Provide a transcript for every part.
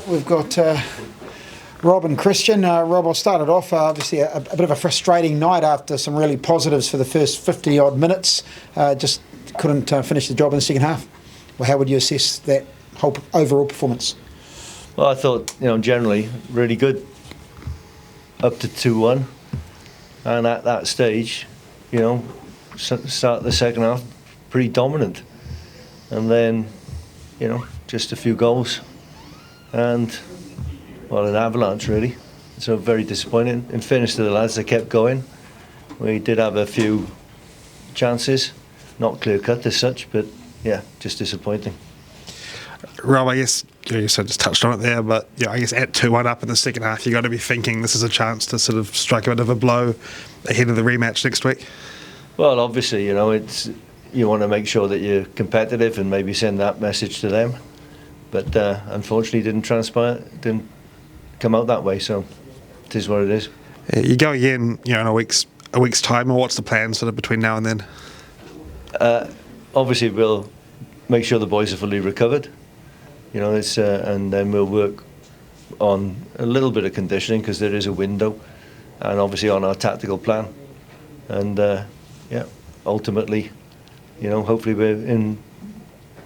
chat. We've got Rob and Christian. Rob, I'll start it off. Obviously, a bit of a frustrating night after some really positives for the first 50-odd minutes. Just couldn't finish the job in the second half. Well, how would you assess that whole overall performance? Well, I thought, generally really good up to 2-1. And at that stage, start the second half pretty dominant. And then, just a few goals. And, well, an avalanche, really. So very disappointing. In fairness to the lads, they kept going. We did have a few chances, not clear-cut as such, but, yeah, just disappointing. Rob, I guess you sort of just touched on it there, but I guess at 2-1 up in the second half, you've got to be thinking this is a chance to sort of strike a bit of a blow ahead of the rematch next week. Well, obviously, it's you want to make sure that you're competitive and maybe send that message to them, but unfortunately, didn't transpire, didn't come out that way. So it is what it is. You go again, in a week's time, or what's the plan sort of between now and then? Obviously, we'll make sure the boys are fully recovered. And then we'll work on a little bit of conditioning because there is a window, and obviously on our tactical plan. And ultimately, hopefully we're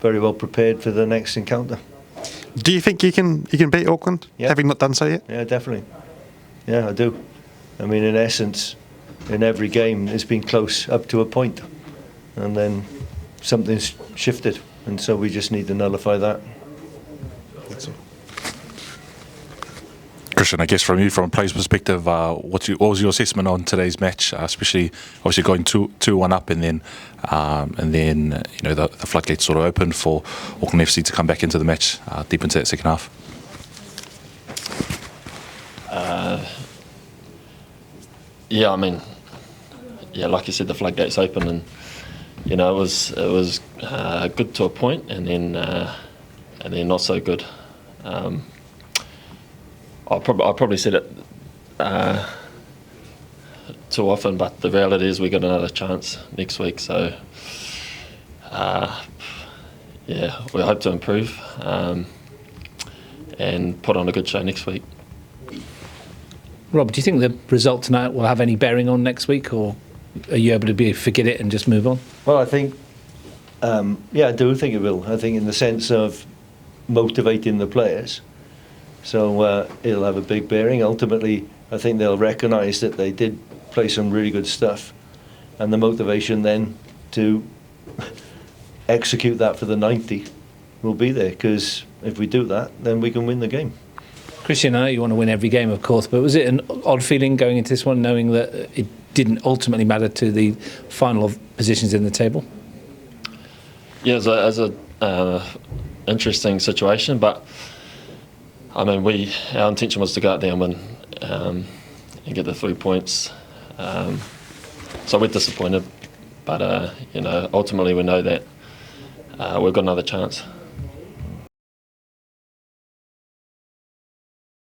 very well prepared for the next encounter. Do you think you can beat Auckland, having not done so yet? Yeah, definitely. Yeah, I do. I mean, in essence, in every game, it's been close up to a point, and then something's shifted, and so we just need to nullify that. Christian, I guess from a player's perspective, what was your assessment on today's match, especially obviously going 2-1 up, and then the floodgates sort of opened for Auckland FC to come back into the match deep into that second half? Like you said, the floodgates opened, and it was good to a point, and then not so good. I probably said it too often, but the reality is we got another chance next week. So, we hope to improve and put on a good show next week. Rob, do you think the result tonight will have any bearing on next week, or are you able to forget it and just move on? Well, I think, I do think it will. I think in the sense of motivating the players. So it'll have a big bearing. Ultimately, I think they'll recognise that they did play some really good stuff, and the motivation then to execute that for the 90 will be there, because if we do that, then we can win the game. Christian, I know you want to win every game, of course, but was it an odd feeling going into this one, knowing that it didn't ultimately matter to the final positions in the table? Yeah, it was a interesting situation, but I mean, our intention was to go out there and win and get the 3 points. So we're disappointed, but ultimately we know that we've got another chance.